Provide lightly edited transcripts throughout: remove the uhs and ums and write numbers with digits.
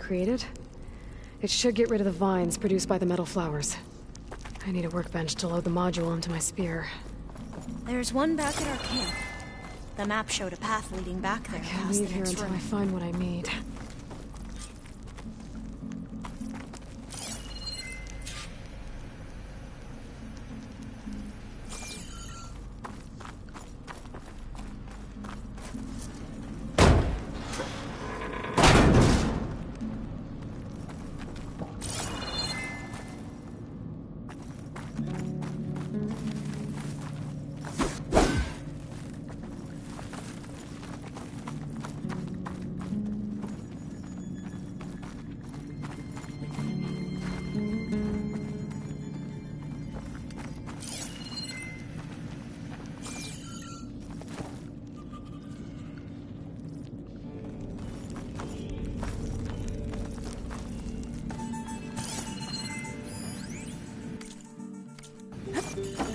created? It should get rid of the vines produced by the metal flowers. I need a workbench to load the module into my spear. There's one back at our camp. The map showed a path leading back there. I can't leave here until I find what I need.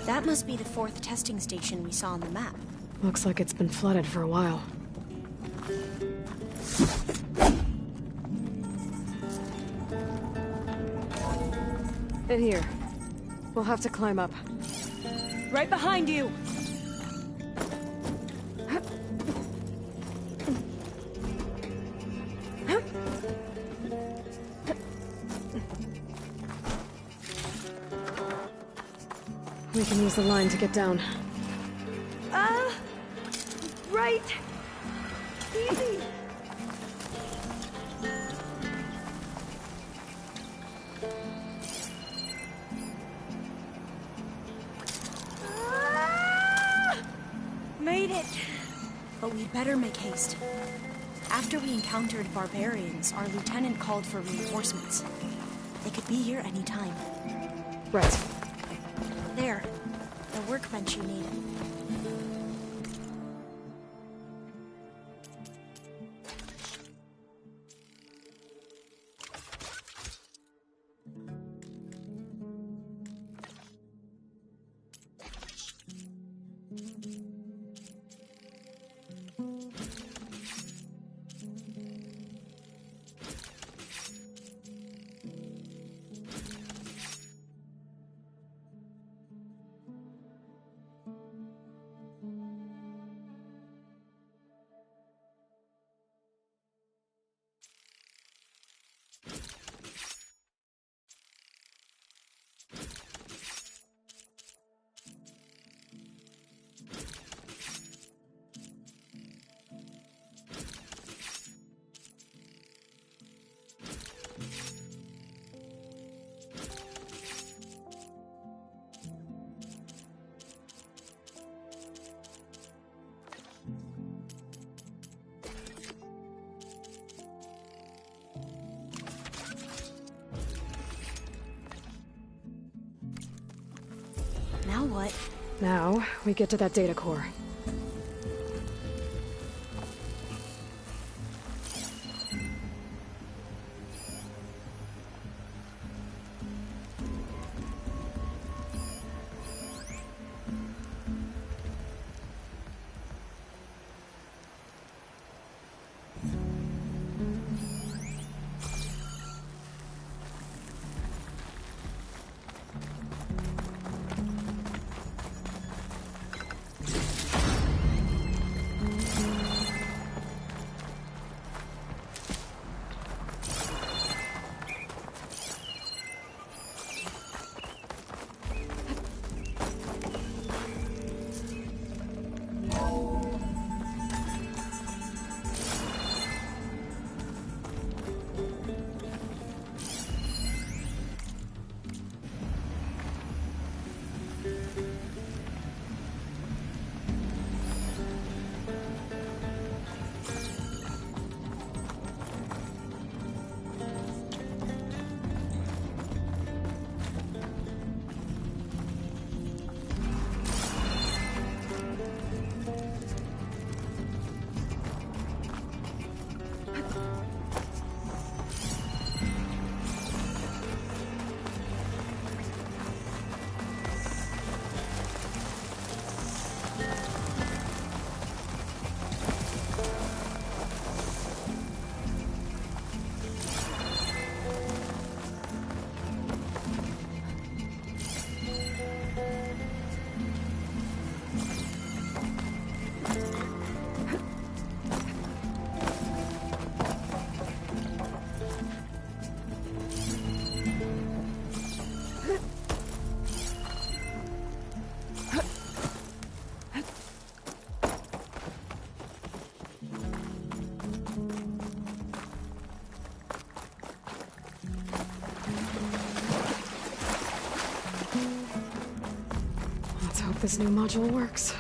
That must be the 4th testing station we saw on the map. Looks like it's been flooded for a while. In here. We'll have to climb up. Right behind you! We can use the line to get down. Right! Easy! Made it! But we'd better make haste. After we encountered barbarians, our lieutenant called for reinforcements. They could be here any time. Right. There. The workbench you need. Now what? Now, we get to that data core. this new module works.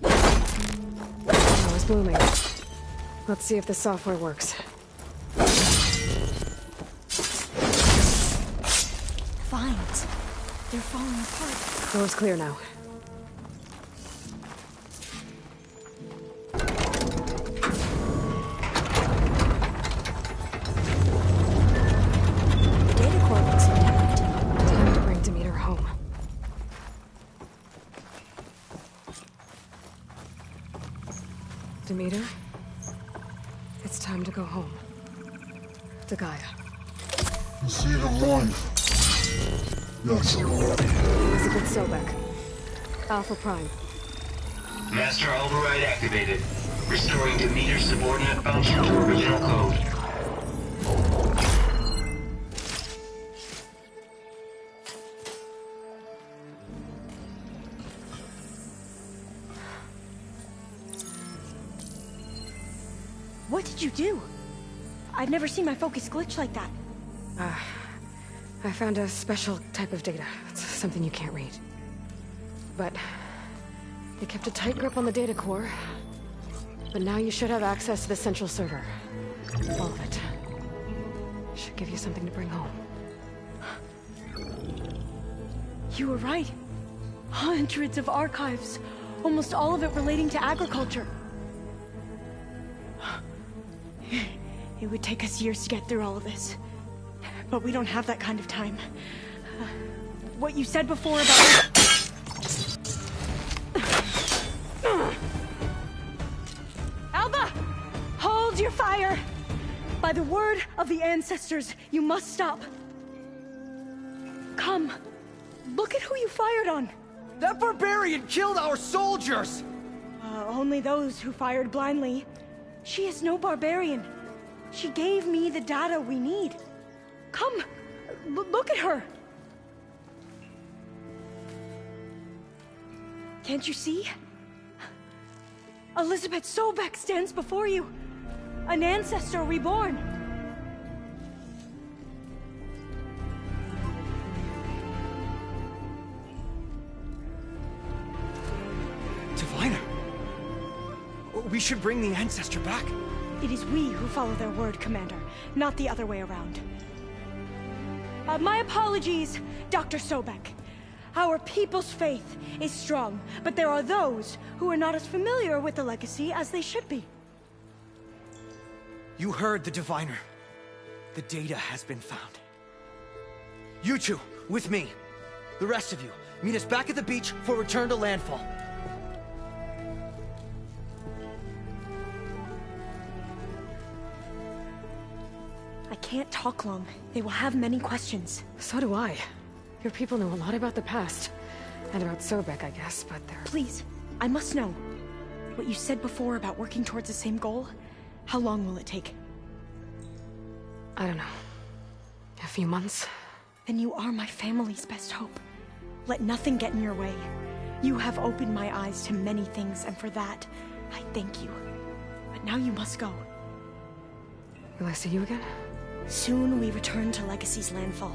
Oh, it's blooming. Let's see if the software works. Vines. They're falling apart. Door's clear now. The data core looks intact. Time to bring Demeter home. Demeter? It's time to go home. To Gaia. The seed of life. Yes, Elizabeth Sobek. Alpha Prime. Master override activated. Restoring Demeter subordinate function to original code. What did you do? I've never seen my focus glitch like that. I found a special type of data. It's something you can't read. But you kept a tight grip on the data core. But now you should have access to the central server. All of it. Should give you something to bring home. You were right. Hundreds of archives. Almost all of it relating to agriculture. It would take us years to get through all of this. But we don't have that kind of time. What you said before about... Alba! Hold your fire! By the word of the ancestors, you must stop. Come. Look at who you fired on. That barbarian killed our soldiers! Only those who fired blindly. She is no barbarian. She gave me the data we need. Come, look at her. Can't you see? Elizabeth Sobek stands before you. An ancestor reborn. Diviner! We should bring the ancestor back. It is we who follow their word, Commander, not the other way around. My apologies, Dr. Sobek. Our people's faith is strong, but there are those who are not as familiar with the legacy as they should be. You heard the Diviner. The data has been found. You two, with me. The rest of you, meet us back at the beach for return to landfall. I can't talk long. They will have many questions. So do I. Your people know a lot about the past. And about Sobek, I guess, but they're... Please, I must know. What you said before about working towards the same goal, how long will it take? I don't know. A few months? Then you are my family's best hope. Let nothing get in your way. You have opened my eyes to many things, and for that, I thank you. But now you must go. Will I see you again? Soon we return to Legacy's landfall.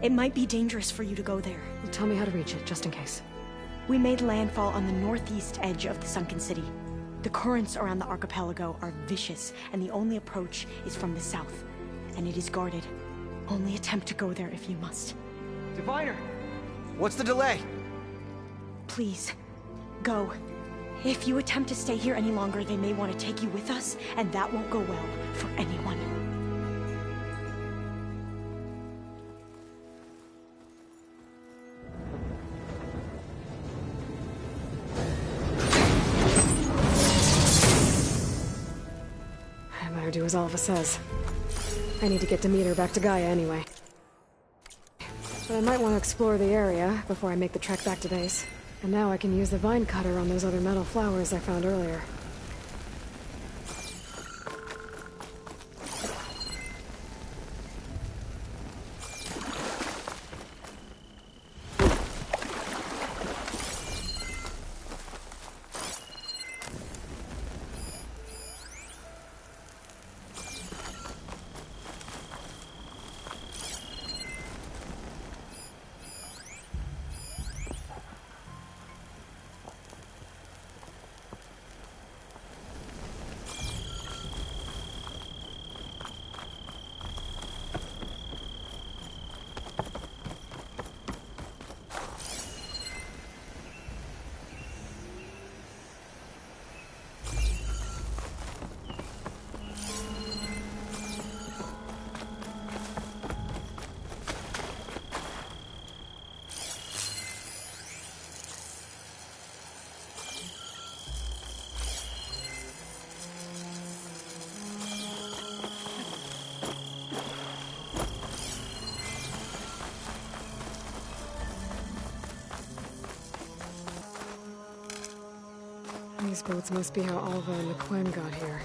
It might be dangerous for you to go there. Well, tell me how to reach it, just in case. We made landfall on the northeast edge of the sunken city. The currents around the archipelago are vicious, and the only approach is from the south. And it is guarded. Only attempt to go there if you must. Diviner! What's the delay? Please, go. If you attempt to stay here any longer, they may want to take you with us, and that won't go well for anyone. I better do as Alva says. I need to get Demeter back to Gaia anyway. But I might want to explore the area before I make the trek back to base. And now I can use the vine cutter on those other metal flowers I found earlier. These boats must be how Alva and Naquem got here.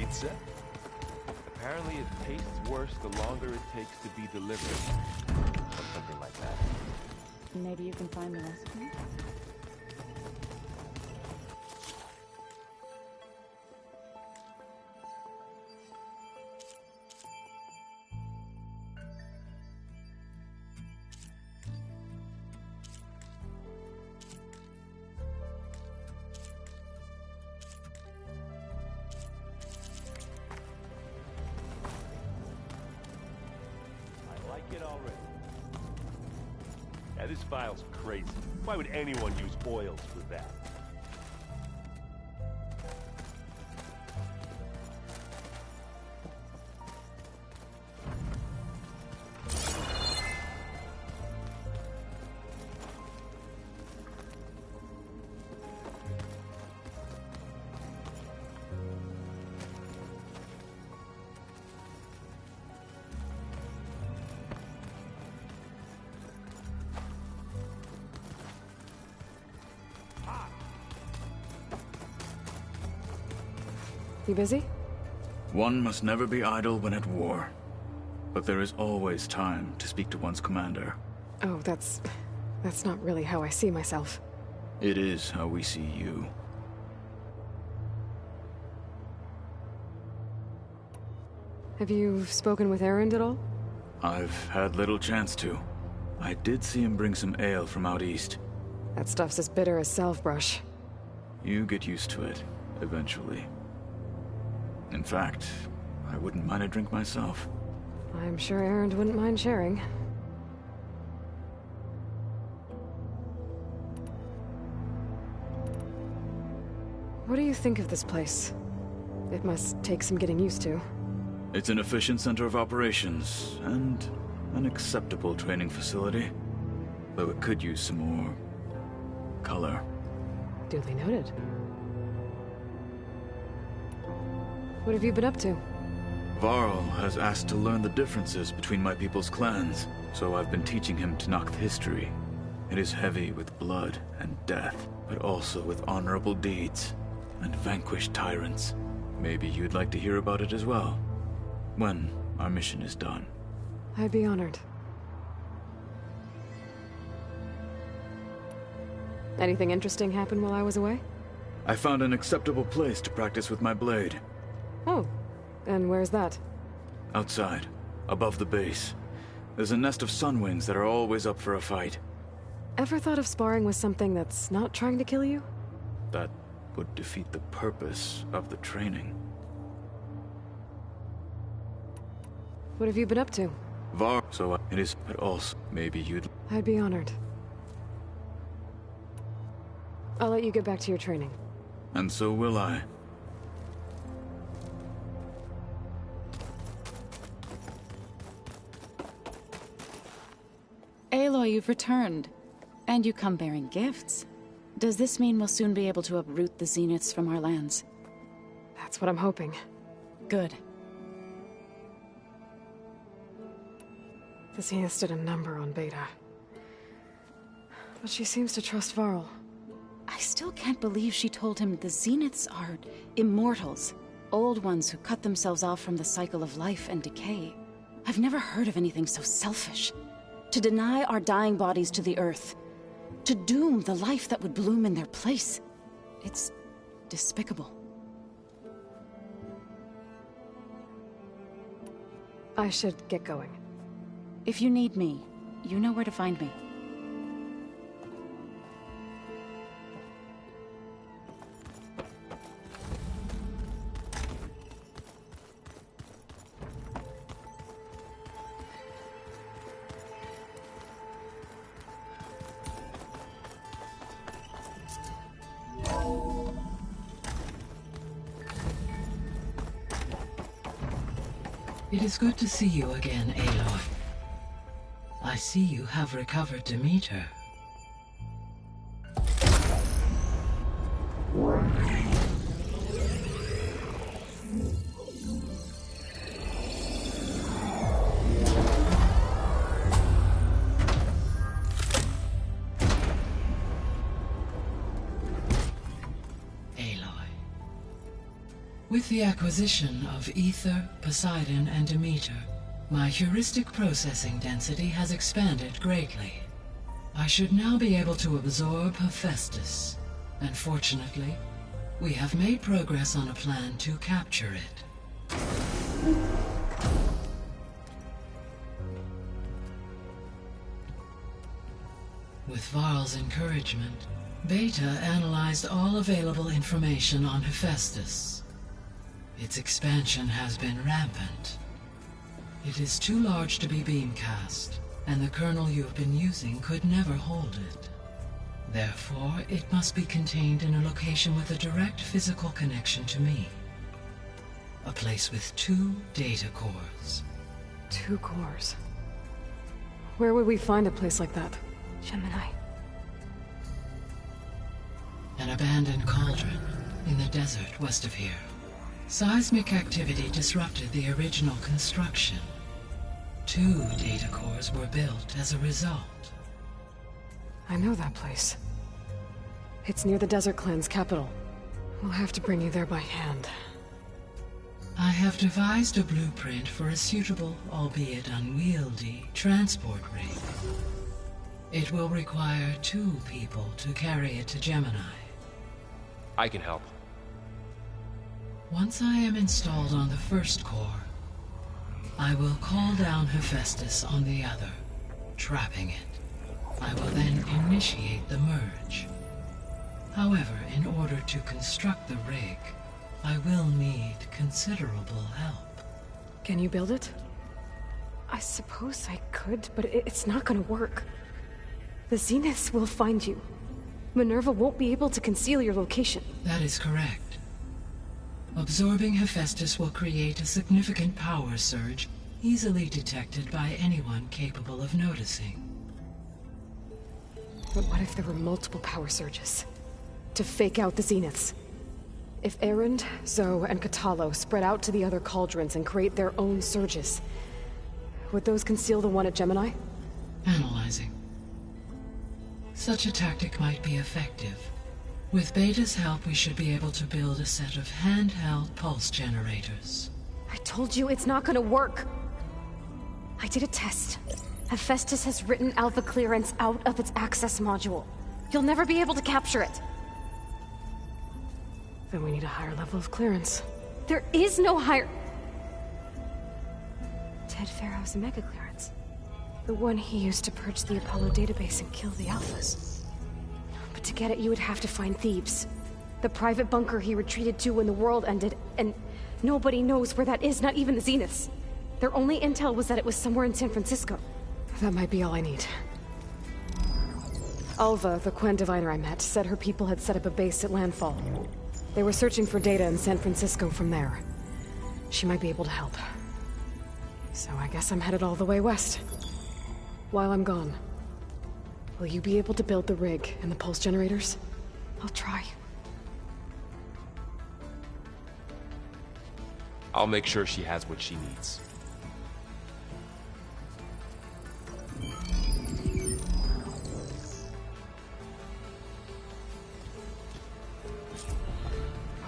pizza? Apparently it tastes worse the longer it takes to be delivered. Or something like that. Maybe you can find the recipe? I like it already. Yeah, this file's crazy. Why would anyone use oils for that? You busy? One must never be idle when at war. But there is always time to speak to one's commander. Oh, that's not really how I see myself. It is how we see you. Have you spoken with Erend at all? I've had little chance to. I did see him bring some ale from out east. That stuff's as bitter as salve-brush. You get used to it, eventually. In fact, I wouldn't mind a drink myself. I'm sure Erend wouldn't mind sharing. What do you think of this place? It must take some getting used to. It's an efficient center of operations, and an acceptable training facility. Though it could use some more color. Duly noted. What have you been up to? Varl has asked to learn the differences between my people's clans, so I've been teaching him Tenakth history. It is heavy with blood and death, but also with honorable deeds and vanquished tyrants. Maybe you'd like to hear about it as well, when our mission is done. I'd be honored. Anything interesting happen while I was away? I found an acceptable place to practice with my blade. Oh, and where's that? Outside, above the base. There's a nest of sunwings that are always up for a fight. Ever thought of sparring with something that's not trying to kill you? That would defeat the purpose of the training. What have you been up to? It is, but also, maybe you'd... I'd be honored. I'll let you get back to your training. And so will I. Aloy, you've returned. And you come bearing gifts. Does this mean we'll soon be able to uproot the Zeniths from our lands? That's what I'm hoping. Good. The Zeniths did a number on Beta. But she seems to trust Varl. I still can't believe she told him the Zeniths are immortals. Old ones who cut themselves off from the cycle of life and decay. I've never heard of anything so selfish. To deny our dying bodies to the Earth. To doom the life that would bloom in their place. It's despicable. I should get going. If you need me, you know where to find me. It is good to see you again, Aloy. I see you have recovered Demeter. With the acquisition of Ether, Poseidon, and Demeter, my heuristic processing density has expanded greatly. I should now be able to absorb Hephaestus, and fortunately, we have made progress on a plan to capture it. With Varl's encouragement, Beta analyzed all available information on Hephaestus. Its expansion has been rampant. It is too large to be beamcast, and the kernel you have been using could never hold it. Therefore, it must be contained in a location with a direct physical connection to me. A place with 2 data cores. 2 cores. Where would we find a place like that? Gemini. An abandoned cauldron in the desert west of here. Seismic activity disrupted the original construction. 2 data cores were built as a result. I know that place. It's near the Desert Clan's capital. We'll have to bring you there by hand. I have devised a blueprint for a suitable, albeit unwieldy, transport rig. It will require 2 people to carry it to Gemini. I can help. Once I am installed on the first core, I will call down Hephaestus on the other, trapping it. I will then initiate the merge. However, in order to construct the rig, I will need considerable help. Can you build it? I suppose I could, but it's not gonna work. The Zeniths will find you. Minerva won't be able to conceal your location. That is correct. Absorbing Hephaestus will create a significant power surge, easily detected by anyone capable of noticing. But what if there were multiple power surges? To fake out the Zeniths? If Erend, Zoe, and Katalo spread out to the other cauldrons and create their own surges, would those conceal the one at Gemini? Analyzing. Such a tactic might be effective. With Beta's help, we should be able to build a set of handheld pulse generators. I told you it's not gonna work! I did a test. Hephaestus has written Alpha clearance out of its access module. You'll never be able to capture it. Then we need a higher level of clearance. There is no higher... Ted Pharaoh's mega clearance. The one he used to purge the Apollo database and kill the Alphas. But to get it, you would have to find Thebes. The private bunker he retreated to when the world ended, and nobody knows where that is, not even the Zeniths. Their only intel was that it was somewhere in San Francisco. That might be all I need. Alva, the Quen diviner I met, said her people had set up a base at Landfall. They were searching for data in San Francisco from there. She might be able to help. So I guess I'm headed all the way west. While I'm gone, will you be able to build the rig and the pulse generators? I'll try. I'll make sure she has what she needs.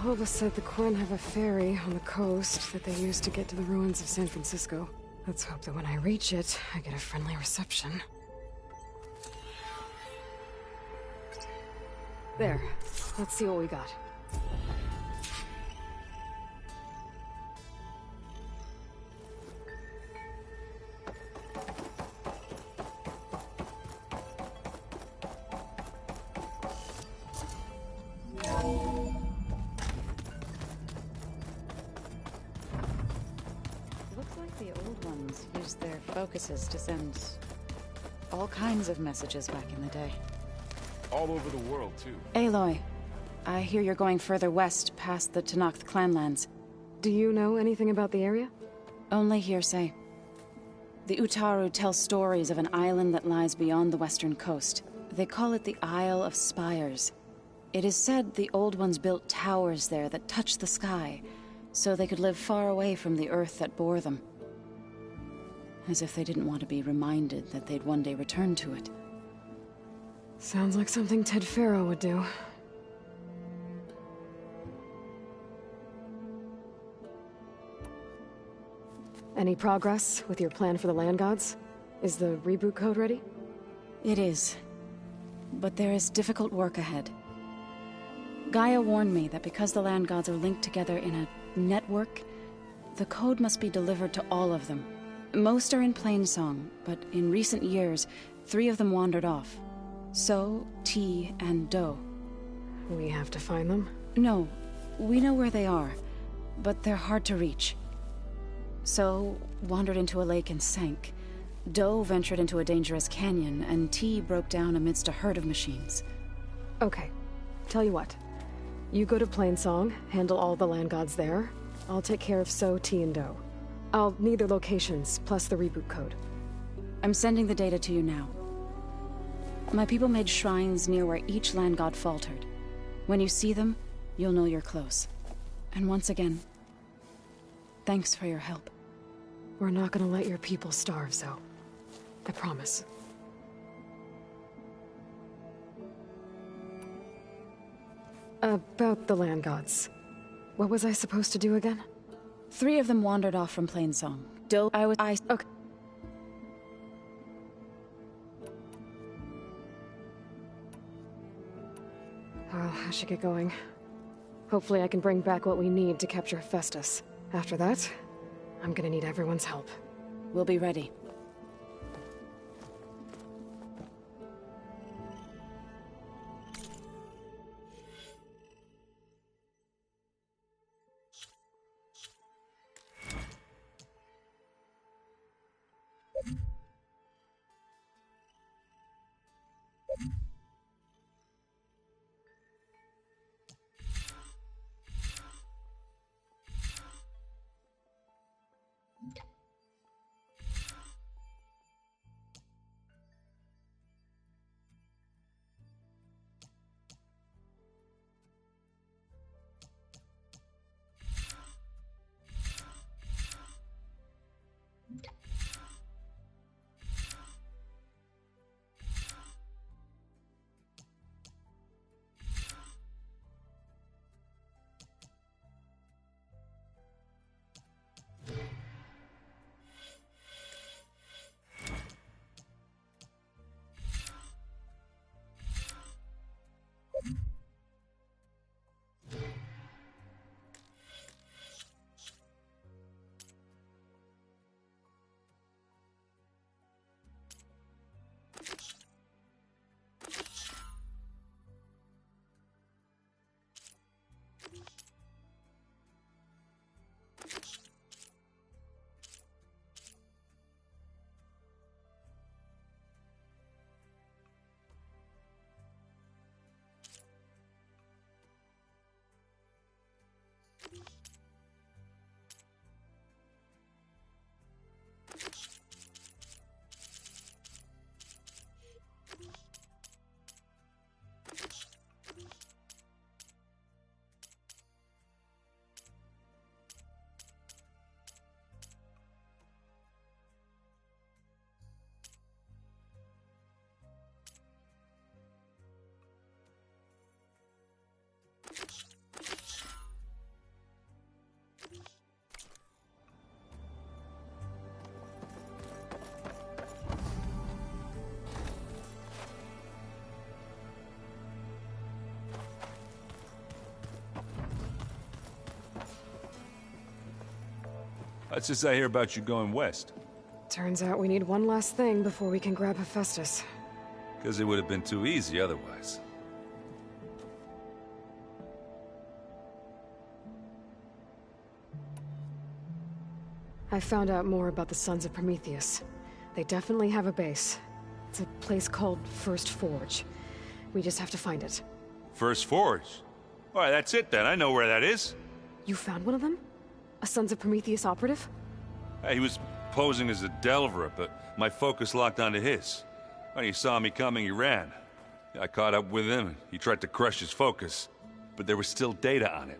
Alva said the Quen have a ferry on the coast that they use to get to the ruins of San Francisco. Let's hope that when I reach it, I get a friendly reception. There. Let's see what we got. Focuses to send all kinds of messages back in the day. All over the world, too. Aloy, I hear you're going further west past the Tenakth clanlands. Do you know anything about the area? Only hearsay. The Utaru tell stories of an island that lies beyond the western coast. They call it the Isle of Spires. It is said the Old Ones built towers there that touch the sky, so they could live far away from the earth that bore them. As if they didn't want to be reminded that they'd one day return to it. Sounds like something Ted Pharaoh would do. Any progress with your plan for the land gods? Is the reboot code ready? It is. But there is difficult work ahead. Gaia warned me that because the land gods are linked together in a network, the code must be delivered to all of them. Most are in Plainsong, but in recent years, 3 of them wandered off. So, T, and Do. We have to find them? No, we know where they are, but they're hard to reach. So, wandered into a lake and sank. Do ventured into a dangerous canyon, and T broke down amidst a herd of machines. Okay. Tell you what. You go to Plainsong, handle all the land gods there. I'll take care of So, T, and Do. I'll need their locations, plus the reboot code. I'm sending the data to you now. My people made shrines near where each land god faltered. When you see them, you'll know you're close. And once again, thanks for your help. We're not gonna let your people starve, Zo. I promise. About the land gods. What was I supposed to do again? 3 of them wandered off from Plainsong. Okay. Well, I should get going. Hopefully I can bring back what we need to capture Hephaestus. After that, I'm gonna need everyone's help. We'll be ready. What's this I hear about you going west? Turns out we need one last thing before we can grab Hephaestus. Because it would have been too easy otherwise. I found out more about the Sons of Prometheus. They definitely have a base. It's a place called First Forge. We just have to find it. First Forge? Alright, that's it then. I know where that is. You found one of them? A Sons of Prometheus operative? He was posing as a Delver, but my focus locked onto his. When he saw me coming, he ran. I caught up with him, and he tried to crush his focus. But there was still data on it.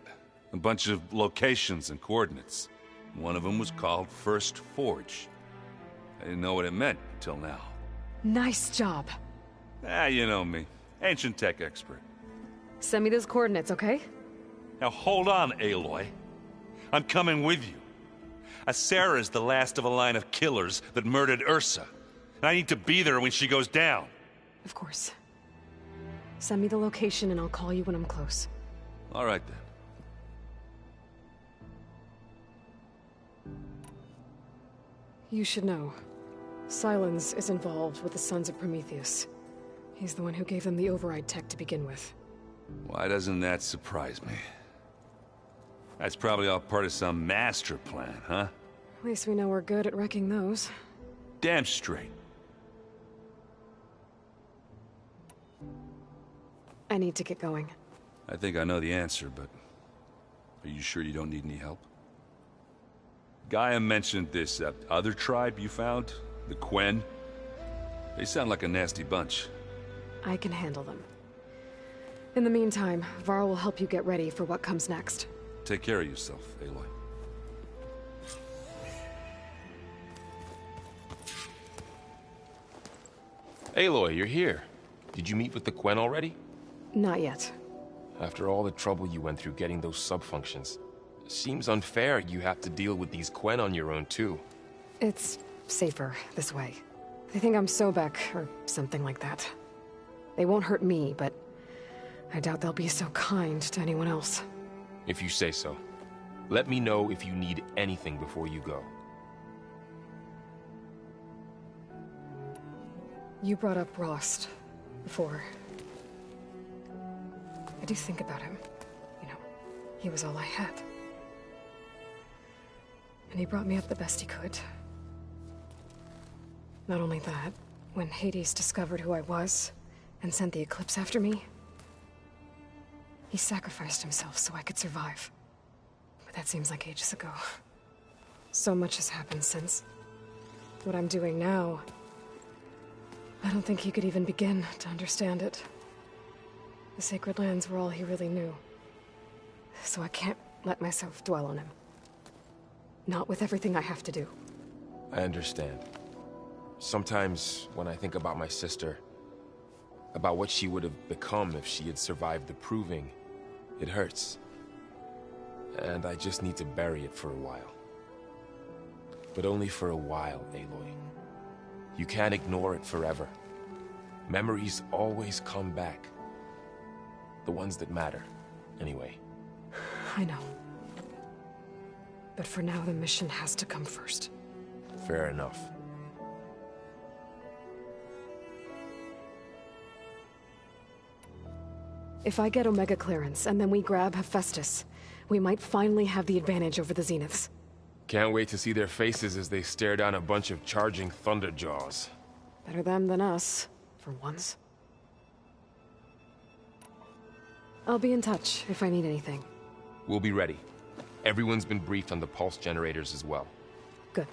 A bunch of locations and coordinates. One of them was called First Forge. I didn't know what it meant until now. Nice job. You know me. Ancient tech expert. Send me those coordinates, okay? Now hold on, Aloy. I'm coming with you. Asera's the last of a line of killers that murdered Ursa. And I need to be there when she goes down. Of course. Send me the location and I'll call you when I'm close. All right, then. You should know. Sylens is involved with the Sons of Prometheus. He's the one who gave them the override tech to begin with. Why doesn't that surprise me? That's probably all part of some master plan, huh? At least we know we're good at wrecking those. Damn straight. I need to get going. I think I know the answer, but... are you sure you don't need any help? Gaia mentioned this other tribe you found, the Quen. They sound like a nasty bunch. I can handle them. In the meantime, Varl will help you get ready for what comes next. Take care of yourself, Aloy. Aloy, you're here. Did you meet with the Quen already? Not yet. After all the trouble you went through getting those subfunctions, seems unfair you have to deal with these Quen on your own, too. It's safer this way. They think I'm Sobek, or something like that. They won't hurt me, but I doubt they'll be so kind to anyone else. If you say so. Let me know if you need anything before you go. You brought up Rost before. I do think about him. You know, he was all I had. And he brought me up the best he could. Not only that, when Hades discovered who I was, and sent the Eclipse after me, he sacrificed himself so I could survive. But that seems like ages ago. So much has happened since. What I'm doing now, I don't think he could even begin to understand it. The Sacred Lands were all he really knew. So I can't let myself dwell on him. Not with everything I have to do. I understand. Sometimes, when I think about my sister, about what she would have become if she had survived the Proving, it hurts. And I just need to bury it for a while. But only for a while, Aloy. You can't ignore it forever. Memories always come back. The ones that matter, anyway. I know. But for now, the mission has to come first. Fair enough. If I get Omega clearance, and then we grab Hephaestus, we might finally have the advantage over the Zeniths. Can't wait to see their faces as they stare down a bunch of charging Thunderjaws. Better them than us, for once. I'll be in touch if I need anything. We'll be ready. Everyone's been briefed on the pulse generators as well. Good.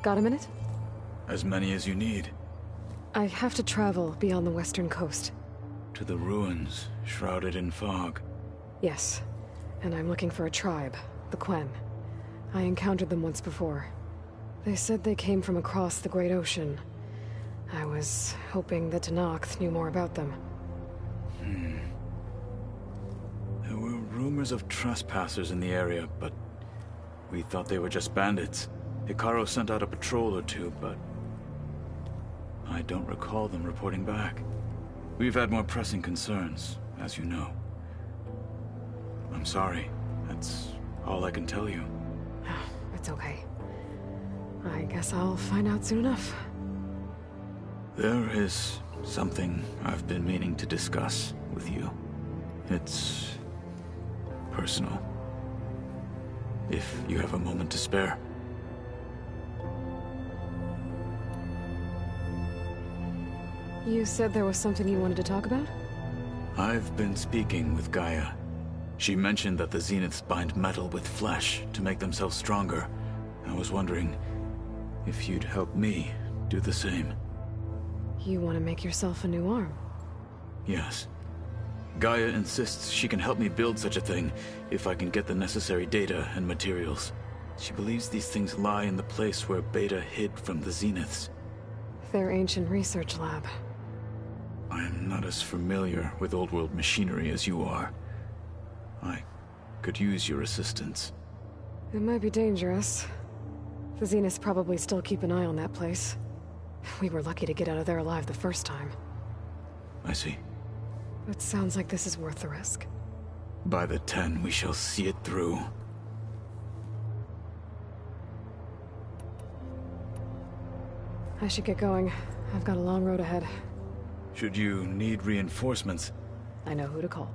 Got a minute? As many as you need. I have to travel beyond the western coast. To the ruins, shrouded in fog. Yes, and I'm looking for a tribe, the Quen. I encountered them once before. They said they came from across the Great Ocean. I was hoping that Tenakth knew more about them. There were rumors of trespassers in the area, but we thought they were just bandits. Hekarro sent out a patrol or two, but I don't recall them reporting back. We've had more pressing concerns, as you know. I'm sorry. That's all I can tell you. It's okay. I guess I'll find out soon enough. There is something I've been meaning to discuss with you. It's personal. If you have a moment to spare. You said there was something you wanted to talk about? I've been speaking with Gaia. She mentioned that the Zeniths bind metal with flesh to make themselves stronger, I was wondering if you'd help me do the same. You want to make yourself a new arm? Yes. Gaia insists she can help me build such a thing if I can get the necessary data and materials. She believes these things lie in the place where Beta hid from the Zeniths. Their ancient research lab. I am not as familiar with old world machinery as you are. I could use your assistance. It might be dangerous. The Zeniths probably still keep an eye on that place. We were lucky to get out of there alive the first time. I see. It sounds like this is worth the risk. By the 10, we shall see it through. I should get going. I've got a long road ahead. Should you need reinforcements, I know who to call.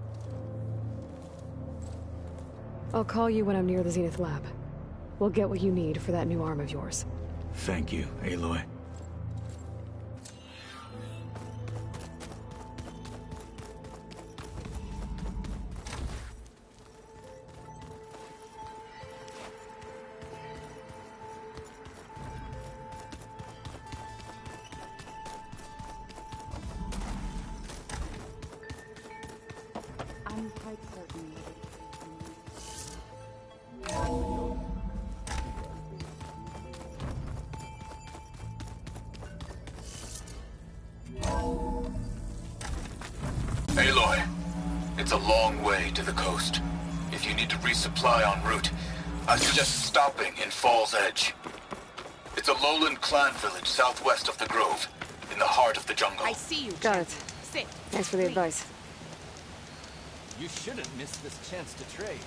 I'll call you when I'm near the Zenith lab. We'll get what you need for that new arm of yours. thank you, Aloy. I'm quite certain. Aloy, it's a long way to the coast. If you need to resupply en route, I suggest stopping in Fall's Edge. It's a lowland clan village southwest of the Grove, in the heart of the jungle. I see you. Got it. Sit. Thanks for the advice. You shouldn't miss this chance to trade.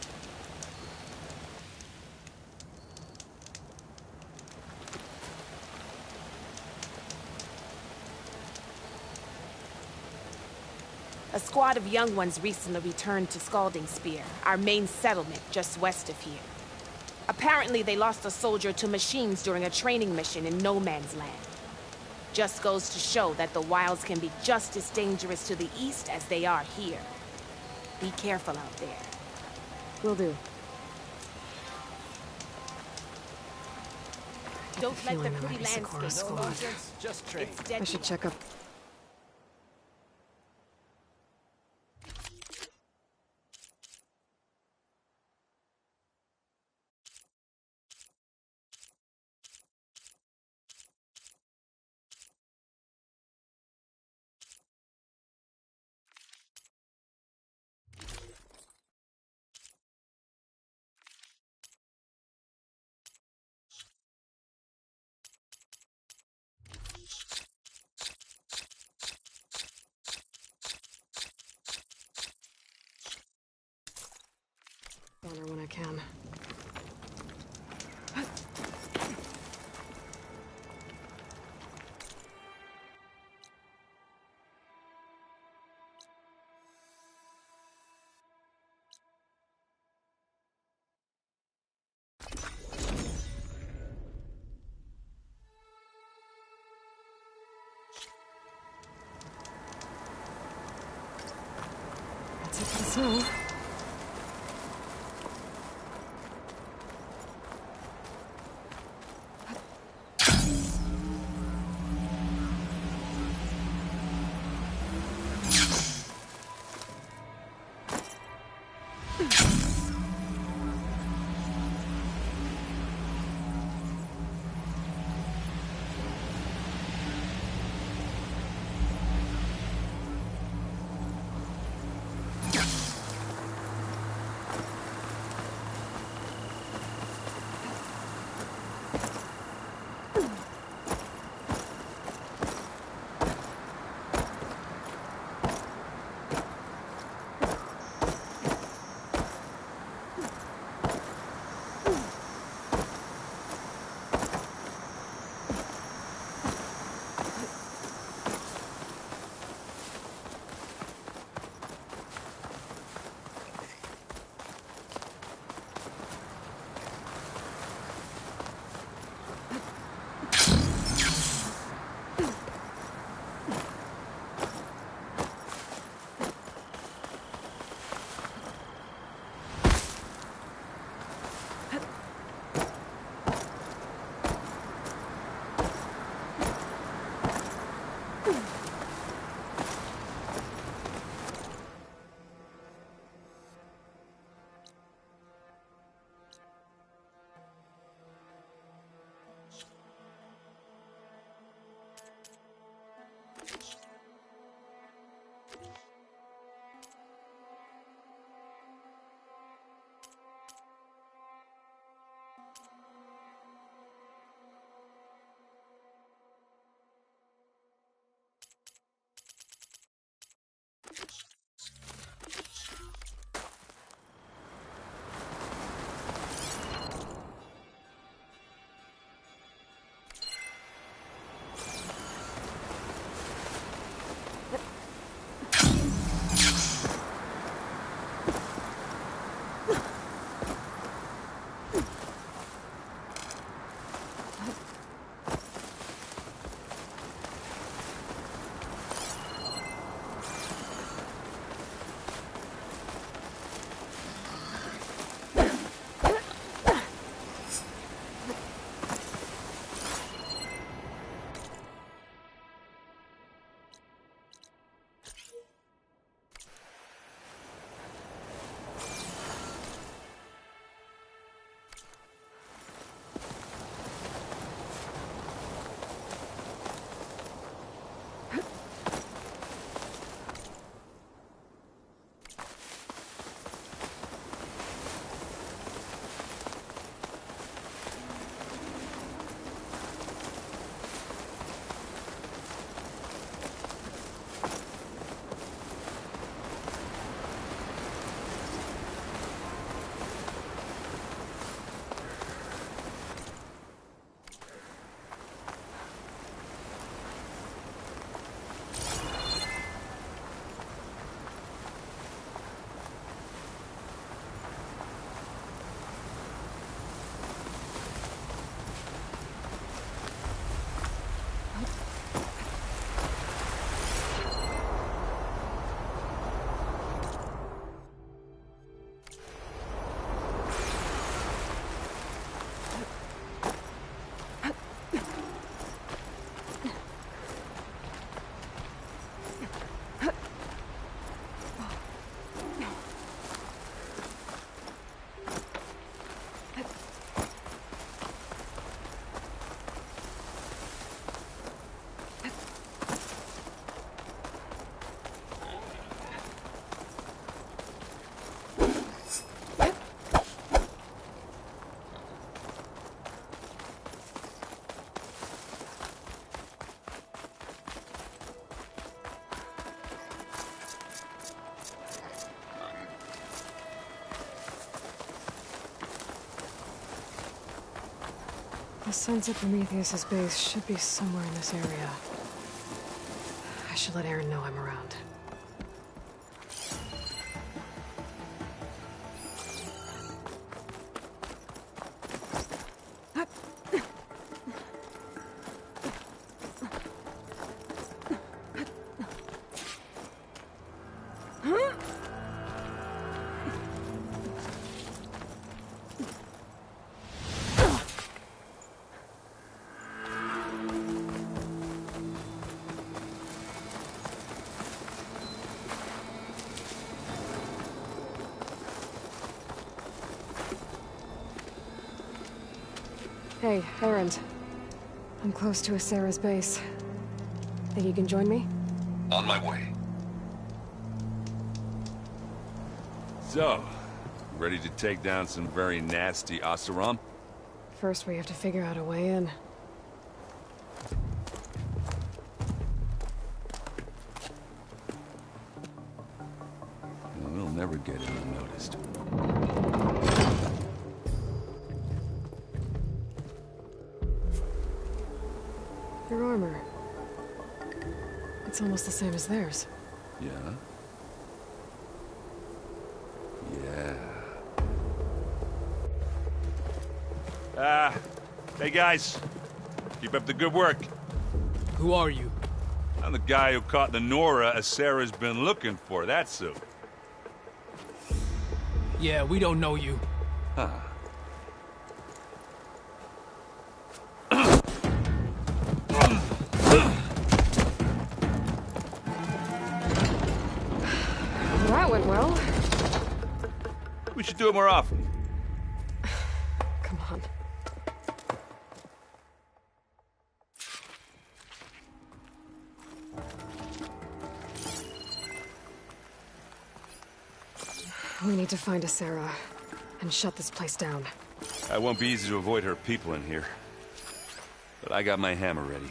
A squad of young ones recently returned to Scalding Spear, our main settlement just west of here. Apparently they lost a soldier to machines during a training mission in No Man's Land. Just goes to show that the wilds can be just as dangerous to the east as they are here. Be careful out there. Will do. Don't let the feeling there pretty might be Sakura landscape squad. fool you. Just trade. It's I deadly. should check up. On her when I can. That's it for the snow. The sunset Prometheus's base should be somewhere in this area. I should let Aaron know I'm around. Hey, Erend. I'm close to Asera's base. Think you can join me? On my way. So, ready to take down some very nasty Oseram? First, we have to figure out a way in. We'll never get in unnoticed. Your armor. It's almost the same as theirs. Yeah? Yeah. Hey guys. Keep up the good work. Who are you? I'm the guy who caught the Nora Asera's been looking for, that's who. Yeah, we don't know you. Huh. That went well. We should do it more often. Come on. We need to find Asera and shut this place down. It won't be easy to avoid her people in here. But I got my hammer ready.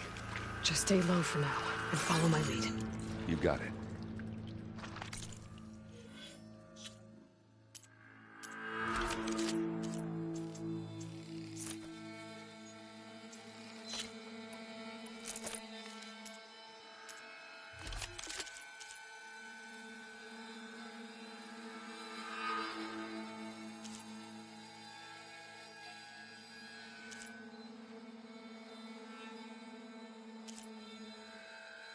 Just stay low for now and follow my lead. You got it.